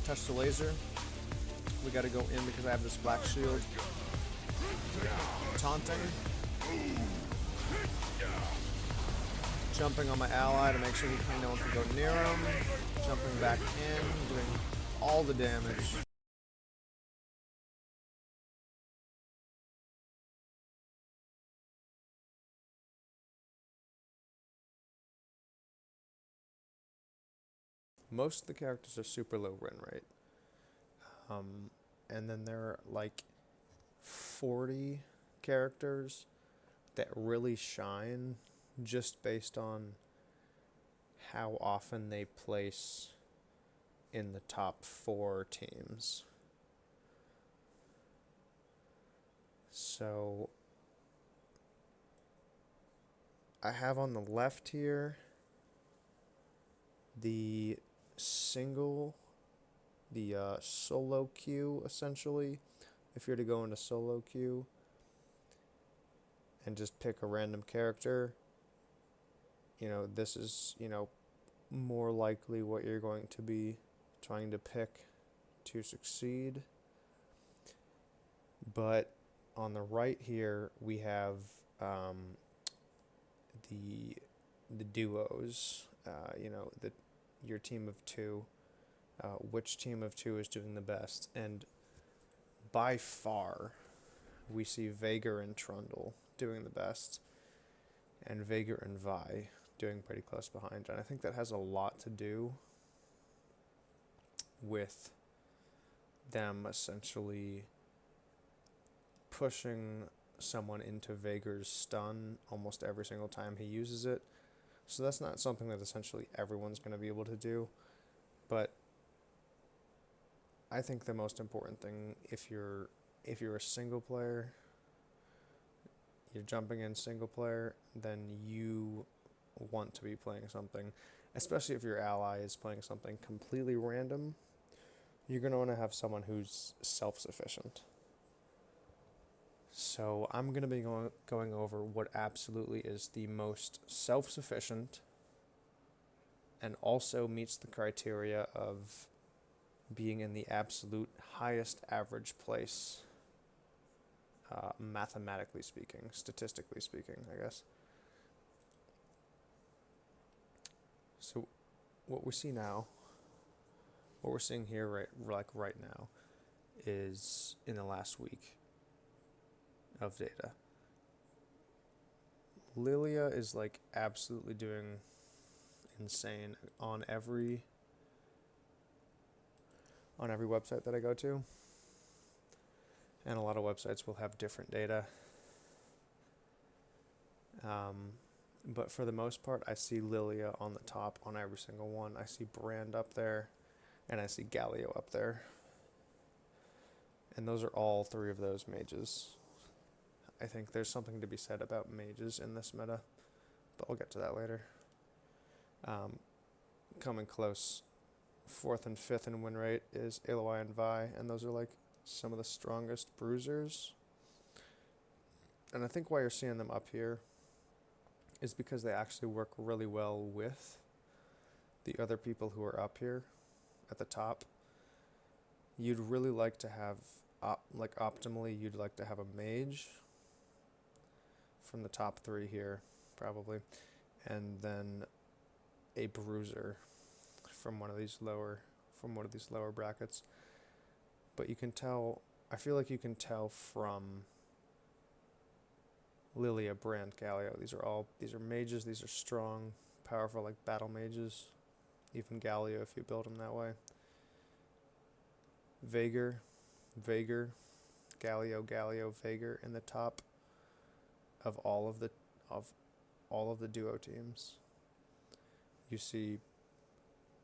touch the laser. We gotta go in because I have this black shield. Taunting. Jumping on my ally to make sure no one can go near him. Jumping back in, doing all the damage. Most of the characters are super low win rate. And then there are like 40 characters that really shine just based on how often they place in the top 4 teams. So I have on the left here the solo queue, essentially. If you're to go into solo queue and just pick a random character, this is, more likely what you're going to be trying to pick to succeed. But on the right here, we have the duos, your team of 2, which team of 2 is doing the best. And by far, we see Veigar and Trundle doing the best, and Veigar and Vi doing pretty close behind. And I think that has a lot to do with them essentially pushing someone into Veigar's stun almost every single time he uses it. So that's not something that essentially everyone's going to be able to do. But I think the most important thing, if you're a single player, you're jumping in single player, then you want to be playing something, especially if your ally is playing something completely random, you're going to want to have someone who's self-sufficient. So I'm going to be going over what absolutely is the most self-sufficient and also meets the criteria of being in the absolute highest average place, mathematically speaking, statistically speaking, I guess. So what we're seeing here right now is in the last week of data. Lilia is like absolutely doing insane on every website that I go to. And a lot of websites will have different data. But for the most part, I see Lilia on the top on every single one. I see Brand up there, and I see Galio up there. And those are all 3 of those mages. I think there's something to be said about mages in this meta, but we'll get to that later. Coming close, 4th and 5th in win rate is Aloy and Vi, and those are like some of the strongest bruisers. And I think why you're seeing them up here is because they actually work really well with the other people who are up here at the top. You'd really like to have, optimally, you'd like to have a mage from the top 3 here, probably, and then a bruiser from one of these lower brackets. But you can tell, I feel like you can tell from Lilia, Brand, Galio. These are mages. These are strong, powerful, like battle mages. Even Galio, if you build them that way. Veigar, Galio, Veigar in the top of all of the duo teams. You see,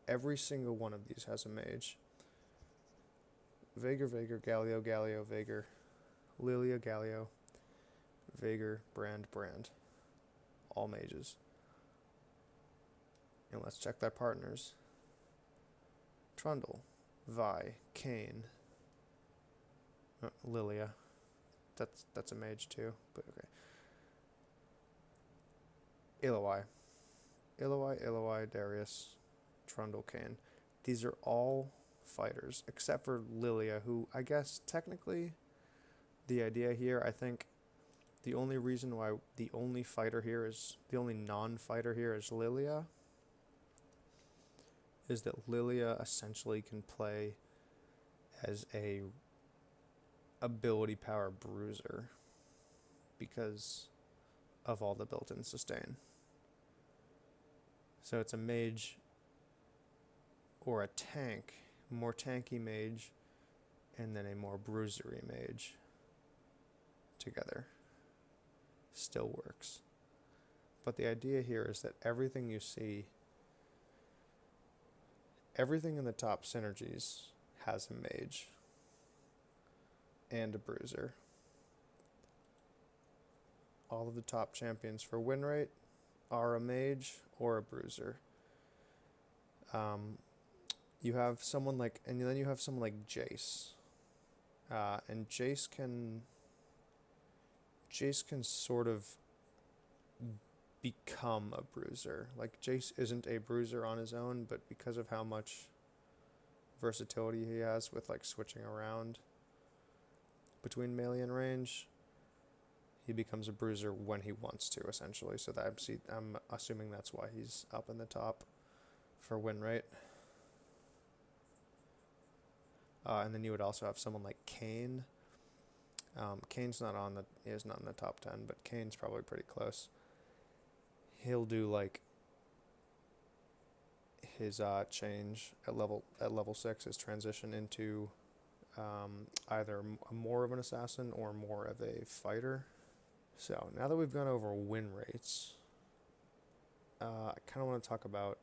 every single one of these has a mage. Veigar, Galio, Veigar, Lilia, Galio, Veigar, Brand. All mages. And let's check their partners. Trundle, Vi, Kayn, Lilia. That's a mage too, but okay. Aloy, Darius, Trundle, Kayn. These are all fighters, except for Lilia, who I guess technically the idea here, I think the only reason why the only non-fighter here is Lilia is that Lilia essentially can play as a ability power bruiser because of all the built-in sustain. So it's a mage or a tank, more tanky mage, and then a more bruisery mage together. Still works. But the idea here is that everything you see, everything in the top synergies has a mage and a bruiser. All of the top champions for win rate are a mage or a bruiser. You have someone like, and then you have someone like Jace. And Jace can sort of become a bruiser. Like, Jace isn't a bruiser on his own, but because of how much versatility he has with like switching around between melee and range, he becomes a bruiser when he wants to, essentially. So that I'm assuming that's why he's up in the top for win rate. And then you would also have someone like Kayn. Kayn's not is not in the top 10, but Kayn's probably pretty close. He'll do like his change at level 6, his transition into either more of an assassin or more of a fighter. So now that we've gone over win rates, I kind of want to talk about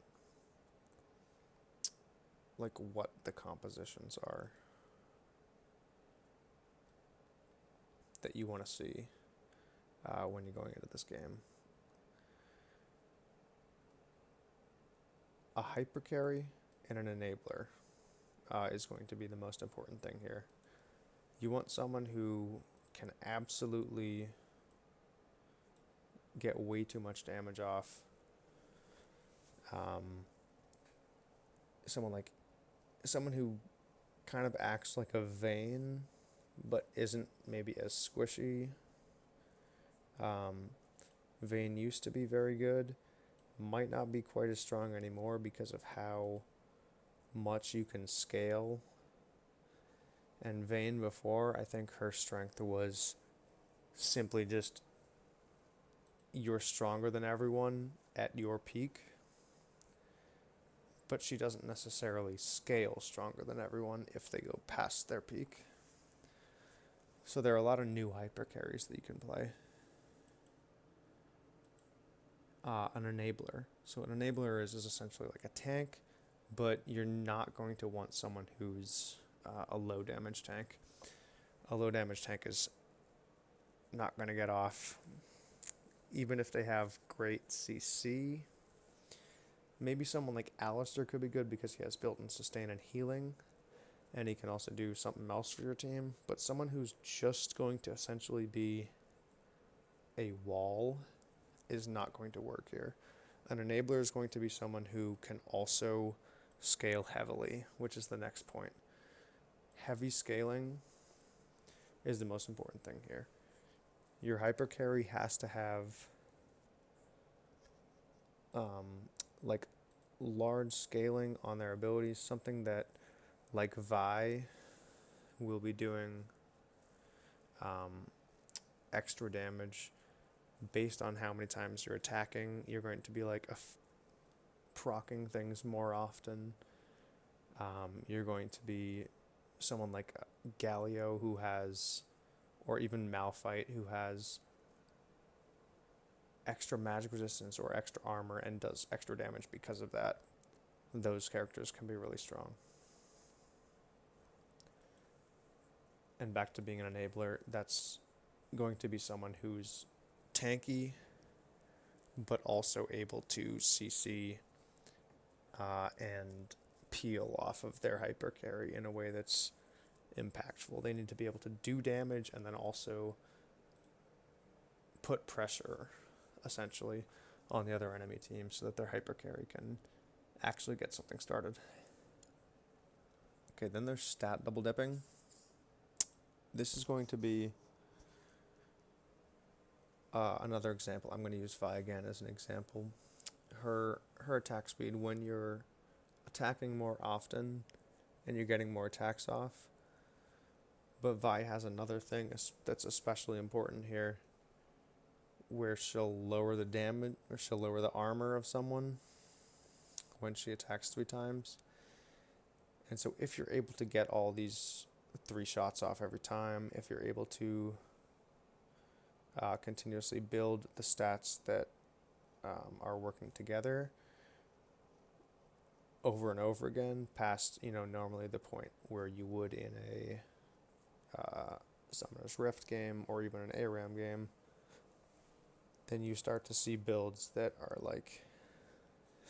like what the compositions are that you want to see when you're going into this game. A hyper carry and an enabler is going to be the most important thing here. You want someone who can absolutely get way too much damage off. Someone who kind of acts like a Vayne, but isn't maybe as squishy. Vayne used to be very good, might not be quite as strong anymore because of how much you can scale. And Vayne before, I think her strength was simply just you're stronger than everyone at your peak, but she doesn't necessarily scale stronger than everyone if they go past their peak. So there are a lot of new hyper carries that you can play. An enabler. So an enabler is essentially like a tank, but you're not going to want someone who's a low damage tank. A low damage tank is not going to get off, even if they have great CC. Maybe someone like Alistair could be good because he has built-in sustain and healing, and he can also do something else for your team. But someone who's just going to essentially be a wall is not going to work here. An enabler is going to be someone who can also scale heavily, which is the next point. Heavy scaling is the most important thing here. Your hyper carry has to have like large scaling on their abilities, something that like Vi will be doing extra damage based on how many times you're attacking. You're going to be like proccing things more often. You're going to be someone like Galio who has, or even Malphite who has extra magic resistance or extra armor and does extra damage because of that. Those characters can be really strong. And back to being an enabler, that's going to be someone who's tanky, but also able to CC and peel off of their hyper carry in a way that's impactful. They need to be able to do damage and then also put pressure, essentially, on the other enemy team so that their hyper carry can actually get something started. Okay, then there's stat double dipping. This is going to be another example. I'm going to use Vi again as an example. Her attack speed, when you're attacking more often and you're getting more attacks off. But Vi has another thing that's especially important here, where she'll lower the damage, or she'll lower the armor of someone when she attacks 3 times. And so if you're able to get all these 3 shots off every time, if you're able to continuously build the stats that are working together over and over again, past, normally the point where you would in a Summoner's Rift game or even an ARAM game, then you start to see builds that are like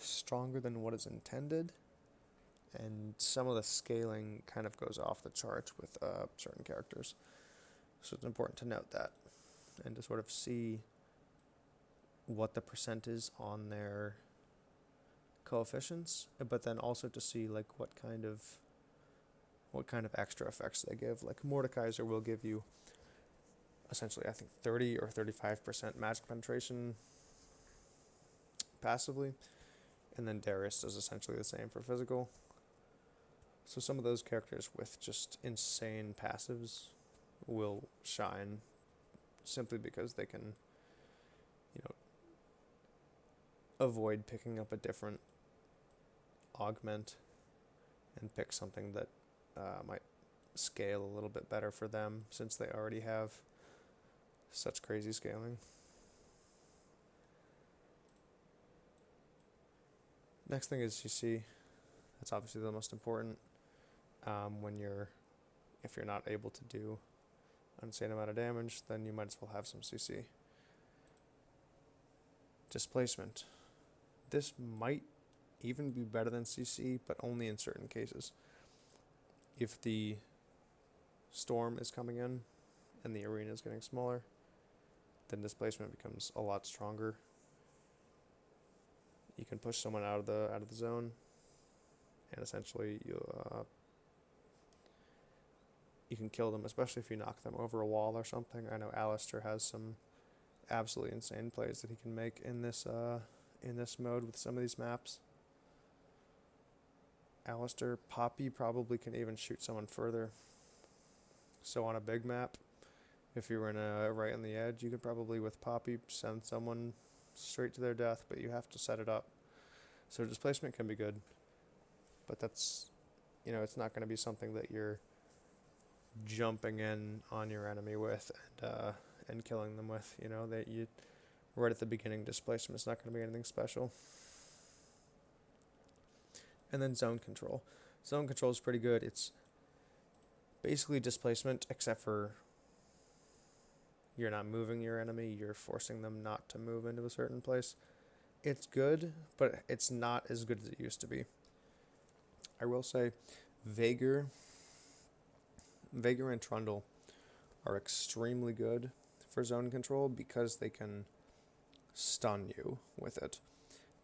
stronger than what is intended, and some of the scaling kind of goes off the charts with certain characters. So it's important to note that and to sort of see what the percent is on their coefficients, but then also to see like what kind of extra effects they give. Like Mordekaiser will give you essentially, I think, 30 or 35% magic penetration passively, and then Darius is essentially the same for physical. So some of those characters with just insane passives will shine simply because they can, avoid picking up a different augment and pick something that might scale a little bit better for them, since they already have such crazy scaling. Next thing is CC. That's obviously the most important. If you're not able to do an insane amount of damage, then you might as well have some CC. Displacement. This might even be better than CC, but only in certain cases. If the storm is coming in and the arena is getting smaller, then displacement becomes a lot stronger. You can push someone out of the zone, and essentially you can kill them, especially if you knock them over a wall or something. I know Alistair has some absolutely insane plays that he can make in this mode with some of these maps. Alistair, Poppy probably can even shoot someone further. So on a big map, if you were right on the edge, you could probably with Poppy send someone straight to their death, but you have to set it up. So displacement can be good, but that's, it's not going to be something that you're jumping in on your enemy with and killing them with. That you right at the beginning, displacement is not going to be anything special. And then zone control. Zone control is pretty good. It's basically displacement, except for you're not moving your enemy, you're forcing them not to move into a certain place. It's good, but it's not as good as it used to be. I will say Veigar and Trundle are extremely good for zone control because they can stun you with it.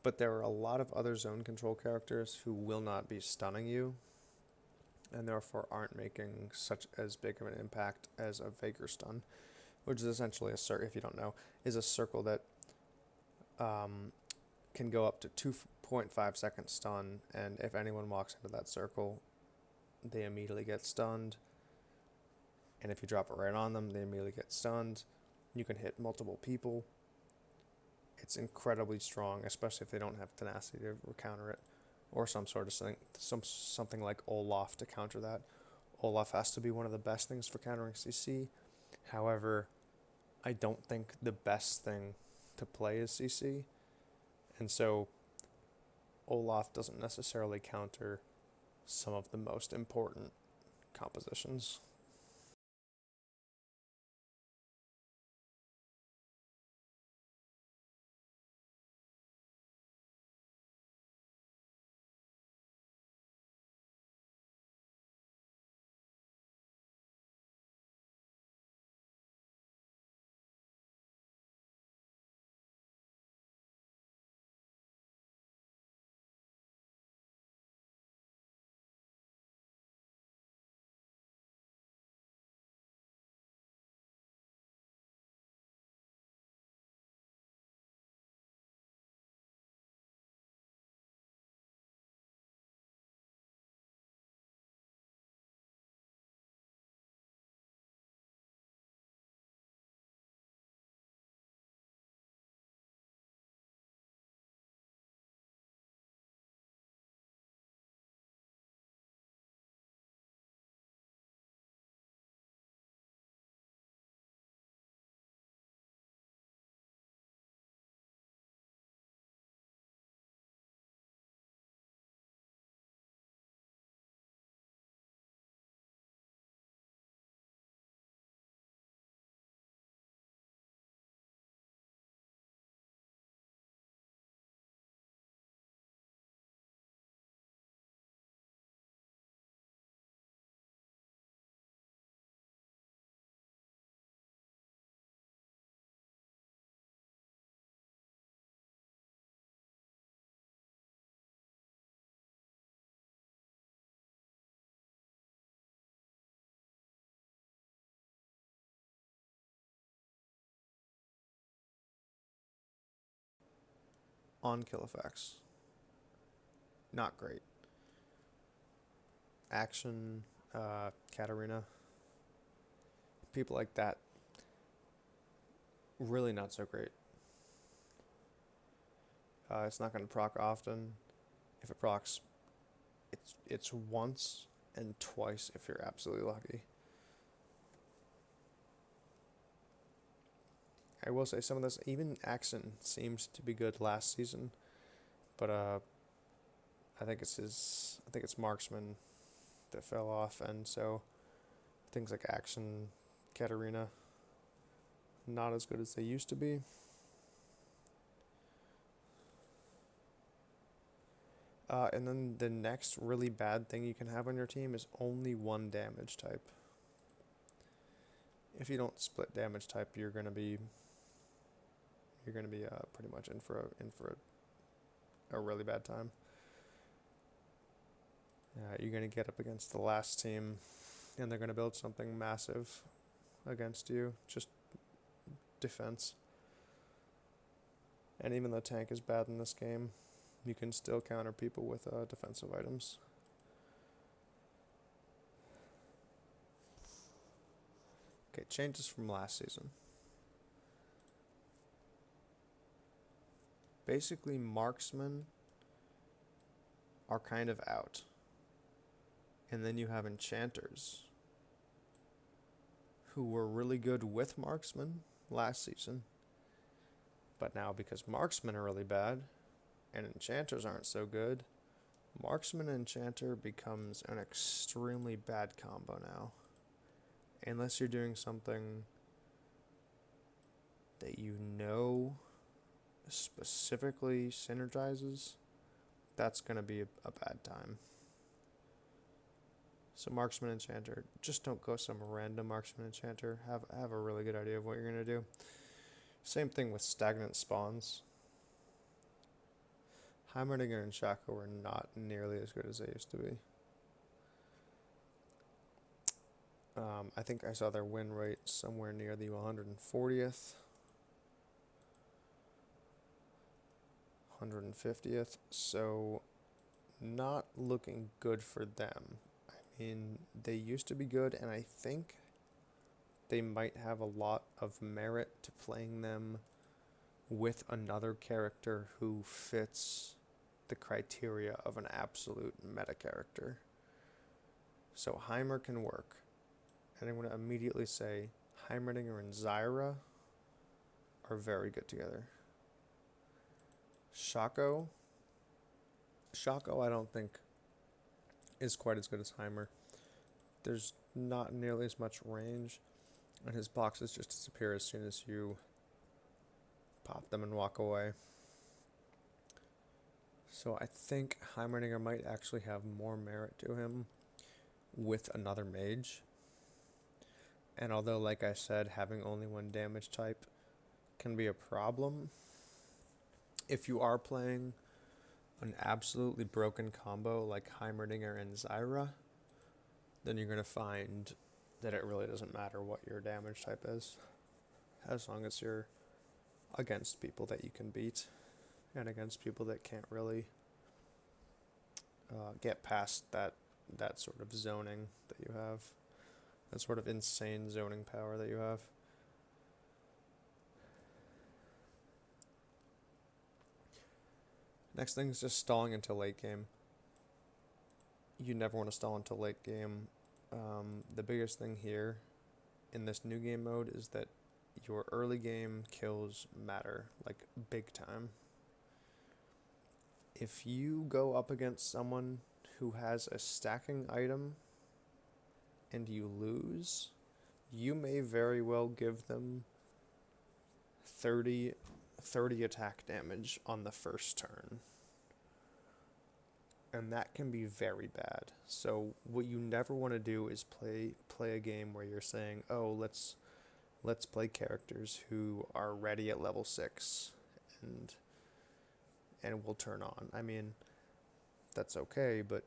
But there are a lot of other zone control characters who will not be stunning you, and therefore aren't making such as big of an impact as a Veigar stun, which is essentially if you don't know, is a circle that can go up to 2.5 second stun, and if anyone walks into that circle, they immediately get stunned, and if you drop it right on them, they immediately get stunned. You can hit multiple people. It's incredibly strong, especially if they don't have tenacity to counter it, or some sort of something like Olaf to counter that. Olaf has to be one of the best things for countering CC. However, I don't think the best thing to play is CC, and so Olaf doesn't necessarily counter some of the most important compositions. on kill effects. Not great. Action, Katarina. People like that, really not so great. It's not going to proc often. If it procs, it's once and twice if you're absolutely lucky. I will say some of this, even Axon seems to be good last season, but I think it's Marksman that fell off, and so things like Action, Katarina, not as good as they used to be. And then the next really bad thing you can have on your team is only one damage type. If you don't split damage type, you're gonna be pretty much in for a really bad time. You're gonna get up against the last team, and they're gonna build something massive against you, just defense. And even though tank is bad in this game, you can still counter people with defensive items. Okay, changes from last season. Basically, marksmen are kind of out. And then you have enchanters, who were really good with marksmen last season. But now, because marksmen are really bad, and enchanters aren't so good, marksman and enchanter becomes an extremely bad combo now. Unless you're doing something that you know specifically synergizes, that's going to be a bad time. So marksman enchanter, just don't go some random marksman enchanter. Have a really good idea of what you're going to do. Same thing with stagnant spawns. Heimerdinger and Shaco were not nearly as good as they used to be. I think I saw their win rate somewhere near the 140th. 150th, so not looking good for them. I mean, they used to be good, and I think they might have a lot of merit to playing them with another character who fits the criteria of an absolute meta character. So Heimer can work. And I'm going to immediately say Heimerdinger and Zyra are very good together. Shaco I don't think is quite as good as Heimer. There's not nearly as much range, and his boxes just disappear as soon as you pop them and walk away. So I think Heimerdinger might actually have more merit to him with another mage. And although, like I said, having only one damage type can be a problem, if you are playing an absolutely broken combo like Heimerdinger and Zyra, then you're going to find that it really doesn't matter what your damage type is, as long as you're against people that you can beat and against people that can't really get past that sort of zoning that you have, that sort of insane zoning power that you have. Next thing is just stalling until late game. You never want to stall until late game. The biggest thing here in this new game mode is that your early game kills matter, like big time. If you go up against someone who has a stacking item and you lose, you may very well give them 30 attack damage on the first turn. And that can be very bad. So what you never want to do is play a game where you're saying, oh, let's play characters who are ready at level 6 and will turn on. I mean, that's okay, but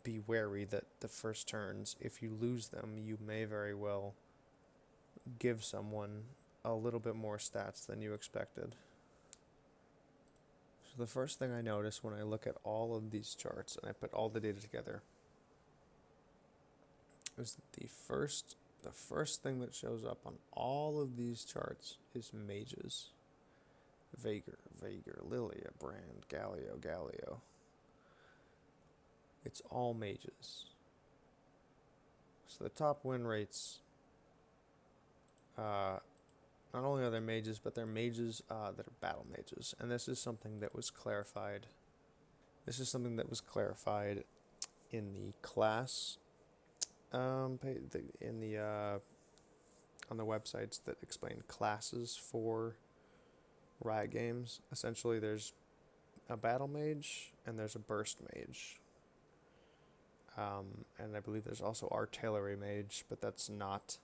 be wary that the first turns, if you lose them, you may very well give someone a little bit more stats than you expected. So the first thing I notice when I look at all of these charts and I put all the data together is that the first thing that shows up on all of these charts is mages. Veigar, Lilia, Brand, Galio. It's all mages. So the top win rates, not only are they mages, but they're mages that are battle mages. And this is something that was clarified. In the class, on the websites that explain classes for Riot Games. Essentially, there's a battle mage and there's a burst mage. And I believe there's also artillery mage, but that's not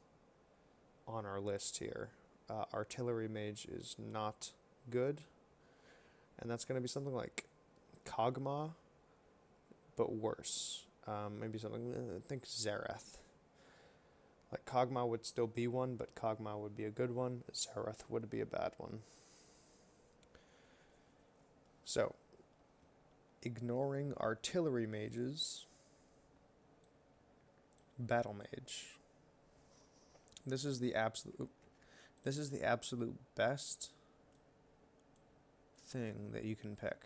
on our list here. Artillery mage is not good, and that's going to be something like Kog'Maw, but worse. Maybe something, I think Xerath. Like Kog'Maw would still be one, but Kog'Maw would be a good one. Xerath would be a bad one. So, ignoring artillery mages, battle mage. This is the absolute best thing that you can pick.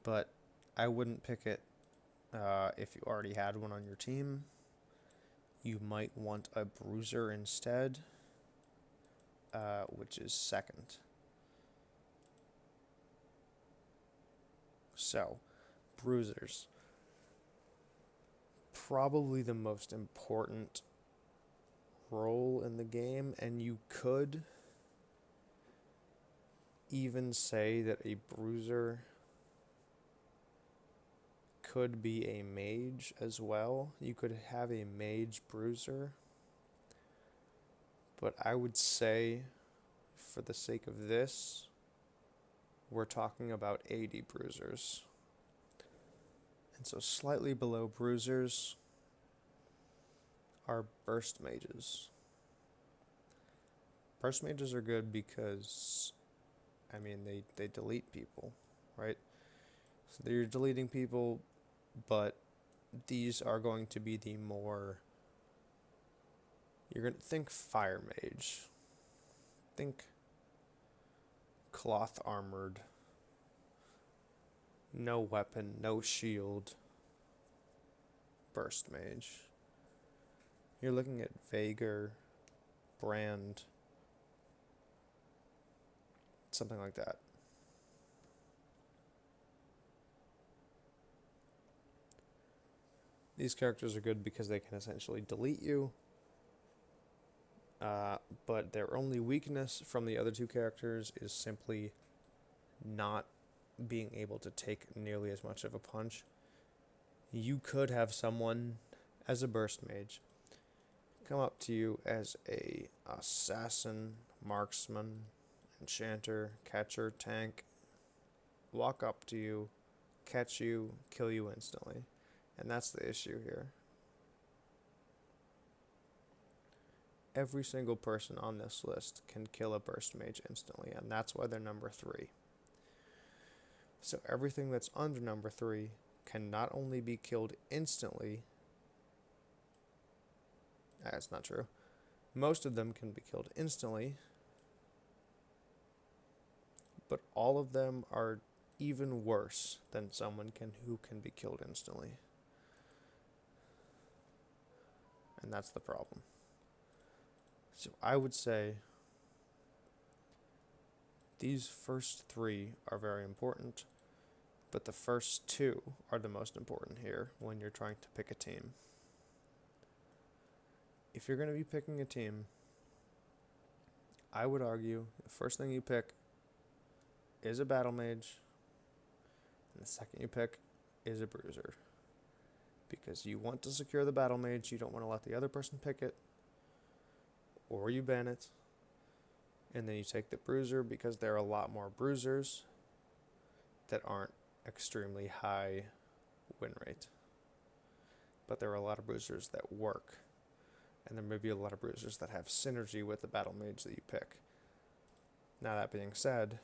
But I wouldn't pick it if you already had one on your team. You might want a bruiser instead, which is second. So, bruisers. Probably the most important role in the game, and you could even say that a bruiser could be a mage as well. You could have a mage bruiser, but I would say, for the sake of this, we're talking about 80 bruisers. And so slightly below bruisers are burst mages. Burst mages are good because, I mean, they delete people, right? So they're deleting people, but these are going to be the more, you're going to think fire mage. Think cloth armored, no weapon, no shield, burst mage. You're looking at Veigar, Brand, something like that. These characters are good because they can essentially delete you, but their only weakness from the other two characters is simply not being able to take nearly as much of a punch. You could have someone as a burst mage come up to you as a assassin, marksman, enchanter, catcher, tank, walk up to you, catch you, kill you instantly. And that's the issue here. Every single person on this list can kill a burst mage instantly, and that's why they're number 3. So everything that's under number 3 can not only be killed instantly. That's not true. Most of them can be killed instantly, but all of them are even worse than someone who can be killed instantly. And that's the problem. So I would say these first 3 are very important, but the first 2 are the most important here when you're trying to pick a team. If you're going to be picking a team, I would argue the first thing you pick is a battle mage, and the second you pick is a bruiser. Because you want to secure the battle mage, you don't want to let the other person pick it, or you ban it, and then you take the bruiser because there are a lot more bruisers that aren't extremely high win rate. But there are a lot of bruisers that work, and there may be a lot of bruisers that have synergy with the battle mage that you pick. Now that being said,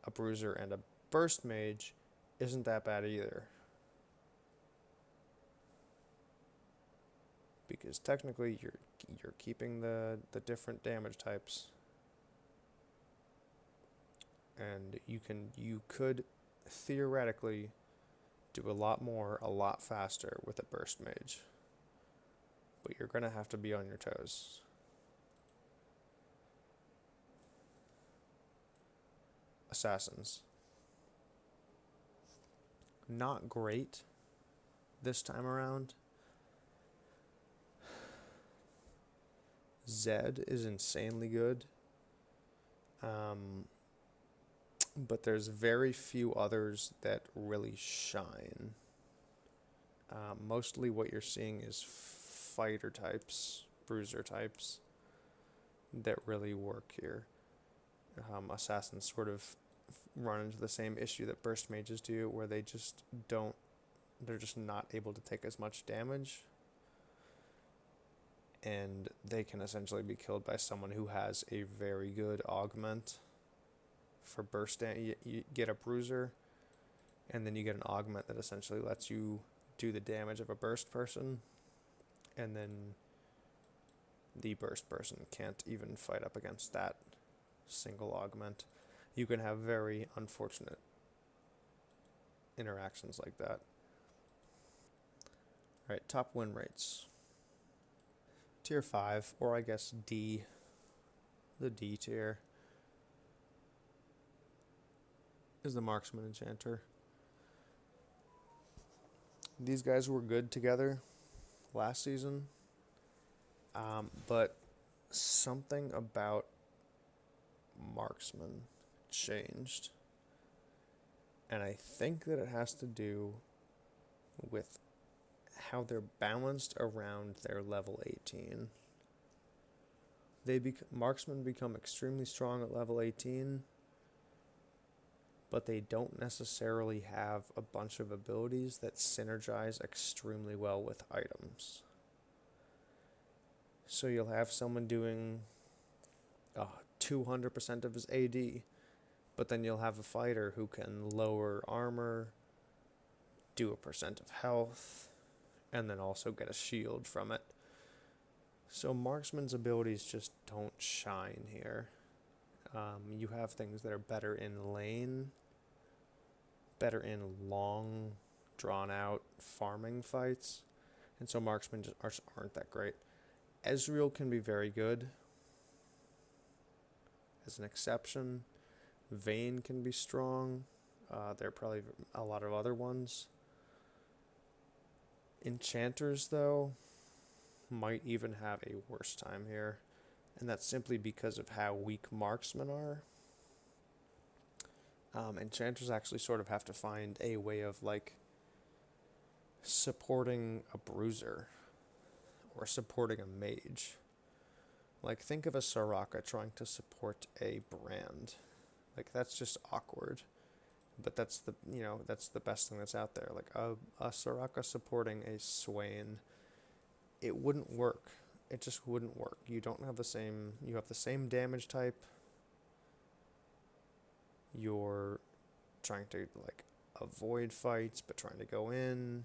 a bruiser and a burst mage isn't that bad either. Because technically you're keeping the different damage types. And you could theoretically do a lot more a lot faster with a burst mage. But you're gonna have to be on your toes. Assassins. Not great this time around. Zed is insanely good. But there's very few others that really shine. Mostly what you're seeing is fighter types, bruiser types that really work here. Assassins sort of run into the same issue that burst mages do, where they're just not able to take as much damage, and they can essentially be killed by someone who has a very good augment for burst. You get a bruiser, and then you get an augment that essentially lets you do the damage of a burst person, and then the burst person can't even fight up against that single augment. You can have very unfortunate interactions like that. All right, top win rates. Tier 5, or I guess D, the D tier, is the Marksman Enchanter. These guys were good together last season, but something about Marksman changed. And I think that it has to do with how they're balanced around their level 18. Marksmen become extremely strong at level 18, but they don't necessarily have a bunch of abilities that synergize extremely well with items. So you'll have someone doing 200% of his AD, but then you'll have a fighter who can lower armor, do a percent of health, and then also get a shield from it. So Marksman's abilities just don't shine here. You have things that are better in lane, better in long, drawn-out farming fights, and so Marksmen just aren't that great. Ezreal can be very good as an exception. Vayne can be strong. There are probably a lot of other ones. Enchanters, though, might even have a worse time here, and that's simply because of how weak marksmen are. Enchanters actually sort of have to find a way of supporting a bruiser or supporting a mage. Think of a Soraka trying to support a brand. That's just awkward. But that's the best thing that's out there. A Soraka supporting a Swain, it wouldn't work. It just wouldn't work. You have the same damage type. You're trying to avoid fights but trying to go in.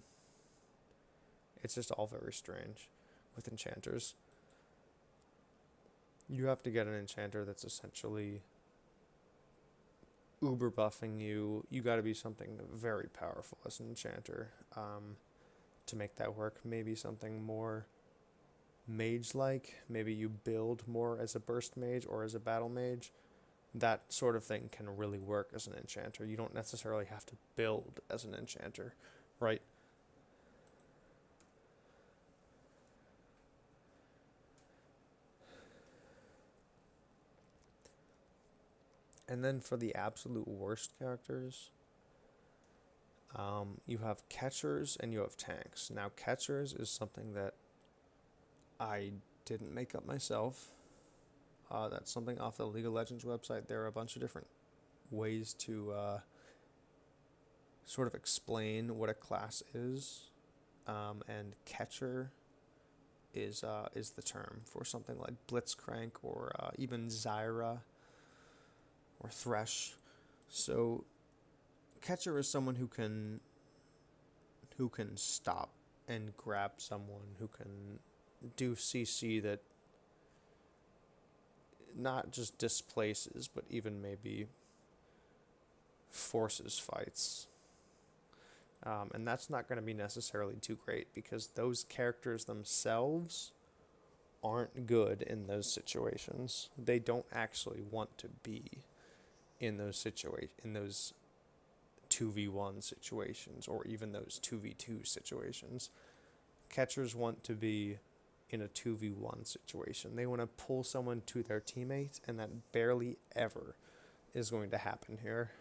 It's just all very strange with enchanters. You have to get an enchanter that's essentially uber buffing you. You got to be something very powerful as an enchanter to make that work. Maybe something more mage-like. Maybe you build more as a burst mage or as a battle mage. That sort of thing can really work as an enchanter. You don't necessarily have to build as an enchanter, right? And then for the absolute worst characters, you have catchers and you have tanks. Now, catchers is something that I didn't make up myself. That's something off the League of Legends website. There are a bunch of different ways to sort of explain what a class is, and catcher is the term for something like Blitzcrank or even Zyra or Thresh. So catcher is someone who can stop and grab someone, who can do CC that not just displaces, but even maybe forces fights. And that's not going to be necessarily too great because those characters themselves aren't good in those situations. They don't actually want to be in those in those 2v1 situations or even those 2v2 situations. Catchers want to be in a 2v1 situation. They want to pull someone to their teammate, and that barely ever is going to happen here.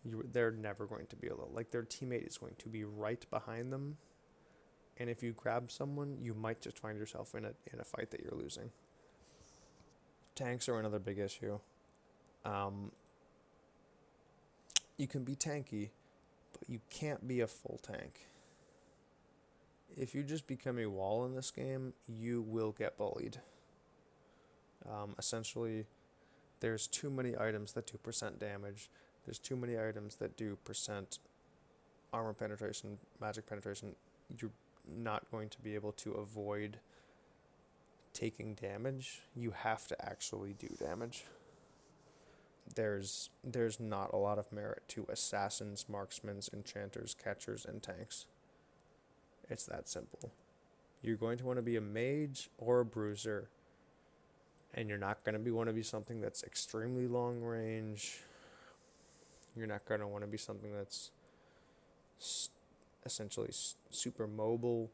They're never going to be able to, like, their teammate is going to be right behind them, and if you grab someone, you might just find yourself in a fight that you're losing. Tanks are another big issue. You can be tanky, but you can't be a full tank. If you just become a wall in this game, you will get bullied. Essentially, there's too many items that do % damage. There's too many items that do % armor penetration, magic penetration. You're not going to be able to avoid taking damage. You have to actually do damage. There's not a lot of merit to assassins, marksmen, enchanters, catchers, and tanks. It's that simple. You're going to want to be a mage or a bruiser, and you're not going to want to be something that's extremely long range. You're not going to want to be something that's essentially super mobile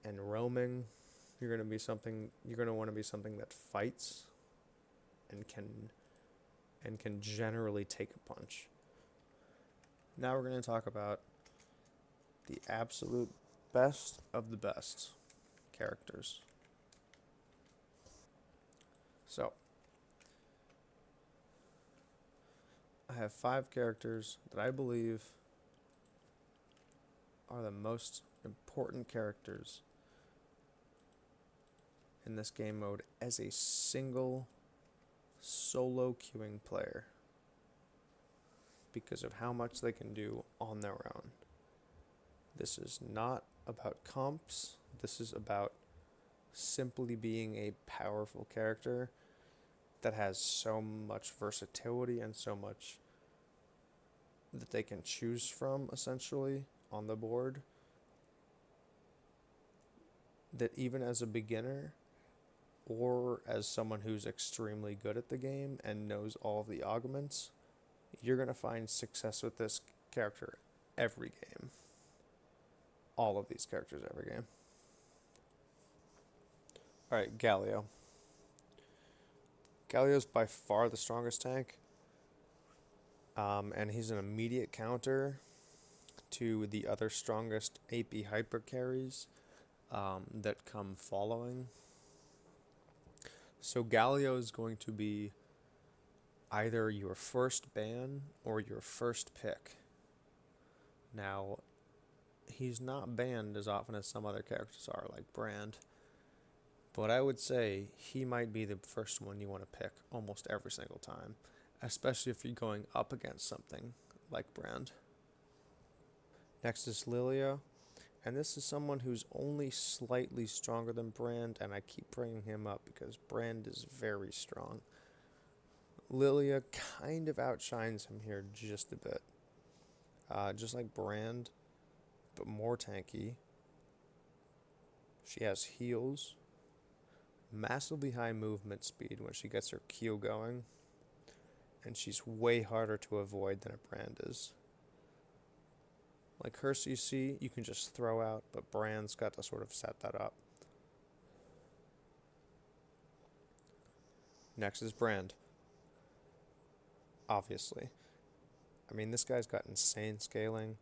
and roaming. You're going to want to be something that fights and can generally take a punch. Now we're going to talk about the absolute best of the best characters. So, I have 5 characters that I believe are the most important characters in this game mode as a single solo queuing player because of how much they can do on their own. This is not about comps. This is about simply being a powerful character that has so much versatility and so much that they can choose from, essentially, on the board, that even as a beginner or as someone who's extremely good at the game and knows all of the augments, you're going to find success with this character every game. All of these characters every game. Alright, Galio. Galio's by far the strongest tank. And he's an immediate counter to the other strongest AP hyper carries that come following. So Galio is going to be either your first ban or your first pick. Now, he's not banned as often as some other characters are, like Brand. But I would say he might be the first one you want to pick almost every single time, especially if you're going up against something like Brand. Next is Lilia, and this is someone who's only slightly stronger than Brand, and I keep bringing him up because Brand is very strong. Lilia kind of outshines him here just a bit. Just like Brand, but more tanky. She has heals, massively high movement speed when she gets her Q going, and she's way harder to avoid than a Brand is. Like her CC, you can just throw out, but Brand's got to sort of set that up. Next is Brand. Obviously. I mean, this guy's got insane scaling,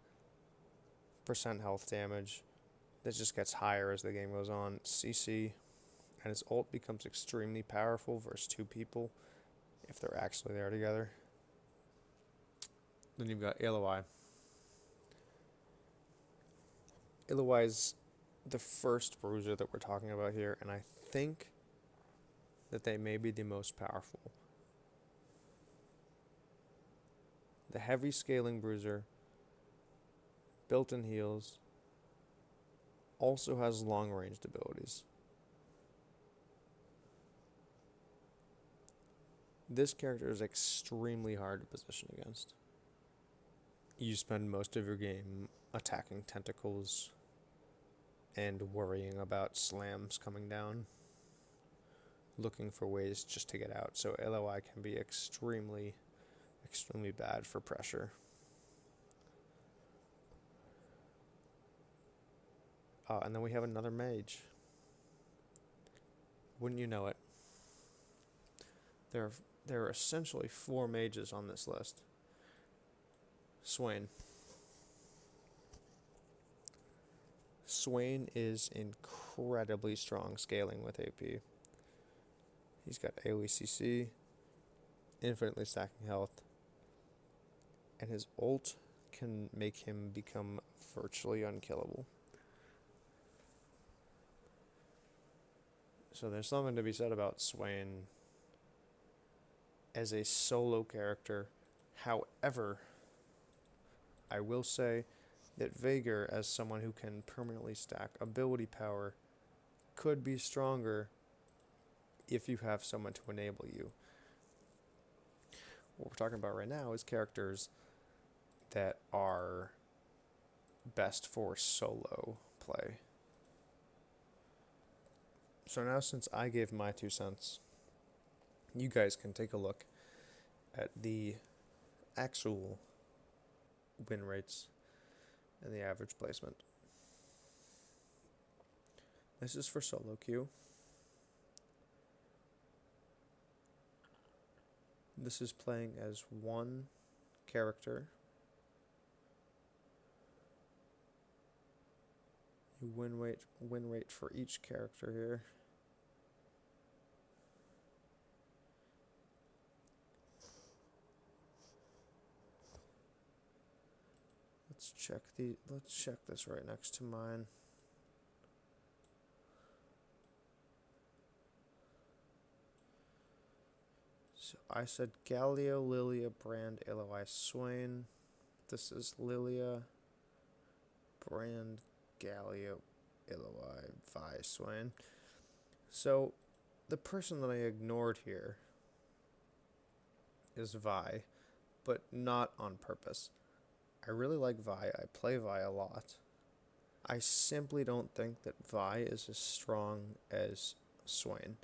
% health damage, that just gets higher as the game goes on, CC, and his ult becomes extremely powerful versus 2 people if they're actually there together. Then you've got Eloy. Eloy's the first bruiser that we're talking about here, and I think that they may be the most powerful. The heavy scaling bruiser, built-in heals, also has long-ranged abilities. This character is extremely hard to position against. You spend most of your game attacking tentacles and worrying about slams coming down, looking for ways just to get out. So LOI can be extremely bad for pressure. And then we have another mage. Wouldn't you know it? There are essentially 4 mages on this list. Swain. Swain is incredibly strong scaling with AP. He's got AoE CC, infinitely stacking health, and his ult can make him become virtually unkillable. So there's something to be said about Swain as a solo character. However, I will say that Veigar, as someone who can permanently stack ability power, could be stronger if you have someone to enable you. What we're talking about right now is characters that are best for solo play. So now, since I gave my 2 cents, you guys can take a look at the actual win rates and the average placement. This is for solo queue. This is playing as one character. You win rate for each character here. Let's check this right next to mine. So I said Galio, Lilia, Brand, LOI, Swain. This is Lilia, Brand, Galio, LOI, Vi, Swain. So the person that I ignored here is Vi, but not on purpose. I really like Vi. I play Vi a lot. I simply don't think that Vi is as strong as Swain.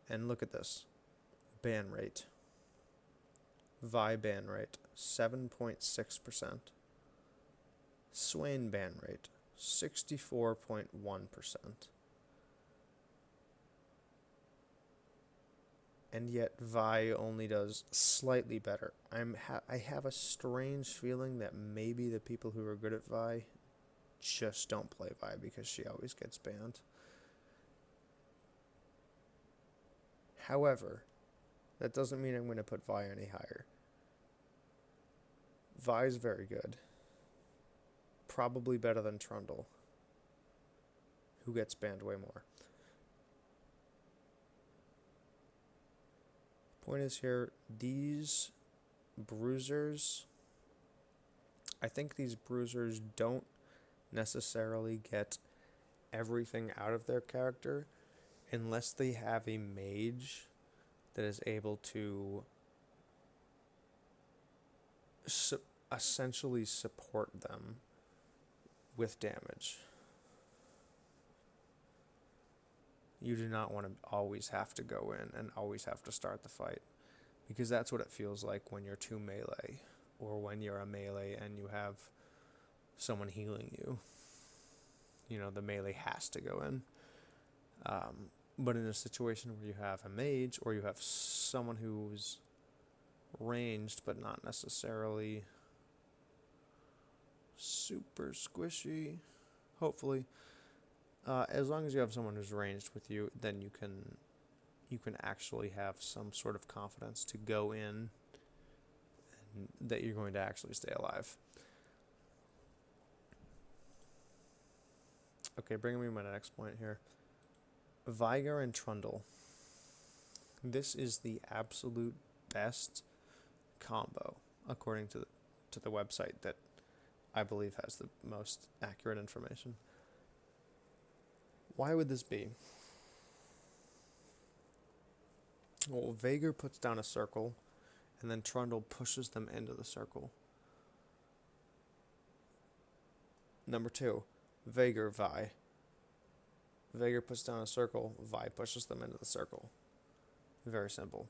And look at this. Ban rate. Vi ban rate, 7.6%. Swain ban rate, 64.1%. And yet Vi only does slightly better. I have a strange feeling that maybe the people who are good at Vi just don't play Vi because she always gets banned. However, that doesn't mean I'm going to put Vi any higher. Vi's very good. Probably better than Trundle, who gets banned way more. Point is here, these bruisers, I think these bruisers don't necessarily get everything out of their character unless they have a mage that is able to essentially support them with damage. You do not want to always have to go in and always have to start the fight, because that's what it feels like when you're 2 melee, or when you're a melee and you have someone healing you. You know, the melee has to go in. But in a situation where you have a mage, or you have someone who's ranged but not necessarily super squishy, hopefully, as long as you have someone who's ranged with you, then you can actually have some sort of confidence to go in and that you're going to actually stay alive. Okay, bringing me to my next point here. Veigar and Trundle. This is the absolute best combo, according to to the website that I believe has the most accurate information. Why would this be? Well, Veigar puts down a circle, and then Trundle pushes them into the circle. Number 2, Veigar Vi. Veigar puts down a circle, Vi pushes them into the circle. Very simple.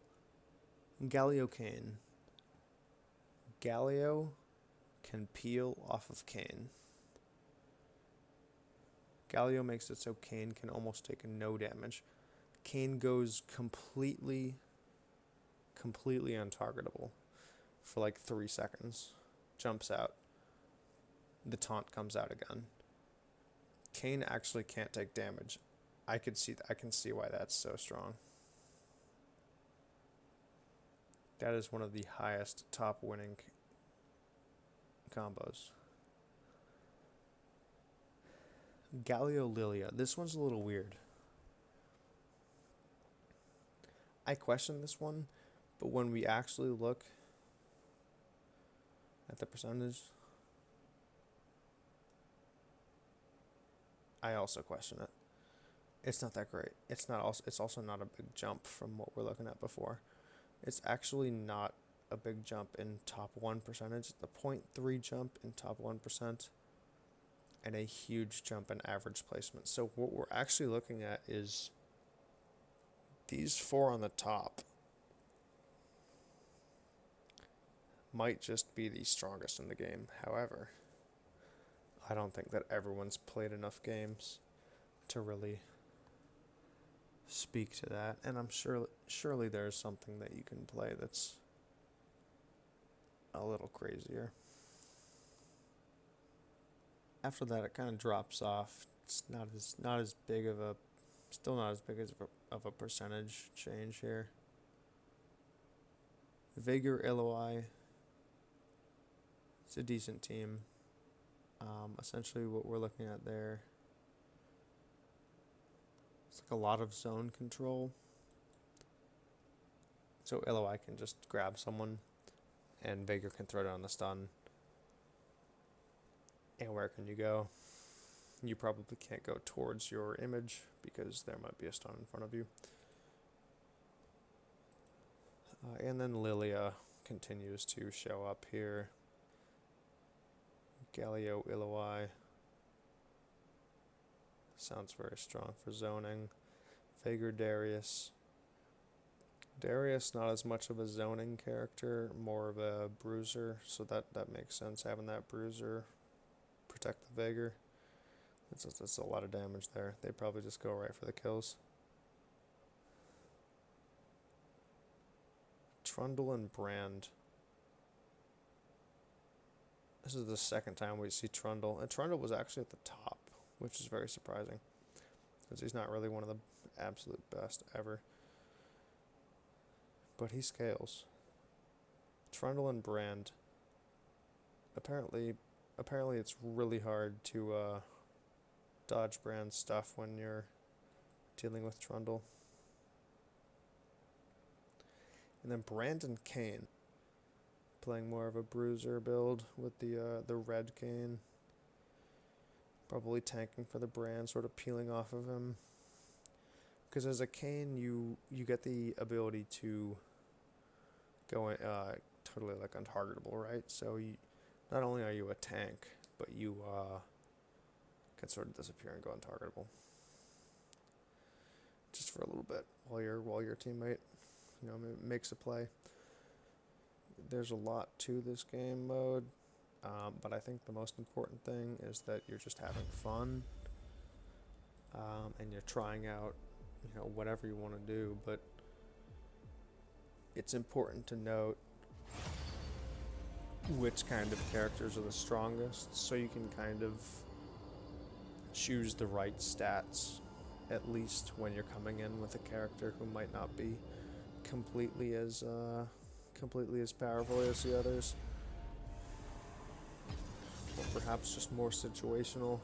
Galio Kayn. Galio can peel off of Kayn. Galio makes it so Kayn can almost take no damage. Kayn goes completely untargetable for like 3 seconds. Jumps out. The taunt comes out again. Kayn actually can't take damage. I can see why that's so strong. That is one of the highest top winning combos. Galio Lilia. This one's a little weird. I question this one, but when we actually look at the percentage, I also question it. It's not that great. It's also not a big jump from what we're looking at before. It's actually not a big jump in top 1 percentage. The 0.3 jump in top 1% and a huge jump in average placement. So what we're actually looking at is these 4 on the top might just be the strongest in the game. However, I don't think that everyone's played enough games to really speak to that, and I'm surely there's something that you can play that's a little crazier. After that, it kind of drops off. It's not as big of a percentage change here. Veigar Illinois. It's a decent team. Essentially, what we're looking at there. It's like a lot of zone control. So LOI can just grab someone, and Veigar can throw down the stun. And where can you go? You probably can't go towards your image because there might be a stun in front of you. And then Lilia continues to show up here. Galio Illoi. Sounds very strong for zoning. Veigar Darius. Darius, not as much of a zoning character, more of a bruiser, so that makes sense, having that bruiser protect the Veigar. That's a lot of damage there. They probably just go right for the kills. Trundle and Brand. This is the second time we see Trundle, and Trundle was actually at the top, which is very surprising, because he's not really one of the absolute best ever. But he scales. Trundle and Brand. Apparently it's really hard to dodge Brand's stuff when you're dealing with Trundle. And then Brandon Kayn, playing more of a bruiser build with the red Kayn. Probably tanking for the Brand, sort of peeling off of him. Because as a Kayn, you get the ability to go totally like untargetable, right? So not only are you a tank, but you can sort of disappear and go untargetable just for a little bit while your teammate makes a play. There's a lot to this game mode, but I think the most important thing is that you're just having fun, and you're trying out whatever you want to do. But it's important to note which kind of characters are the strongest, so you can kind of choose the right stats, at least when you're coming in with a character who might not be completely as powerful as the others, or perhaps just more situational.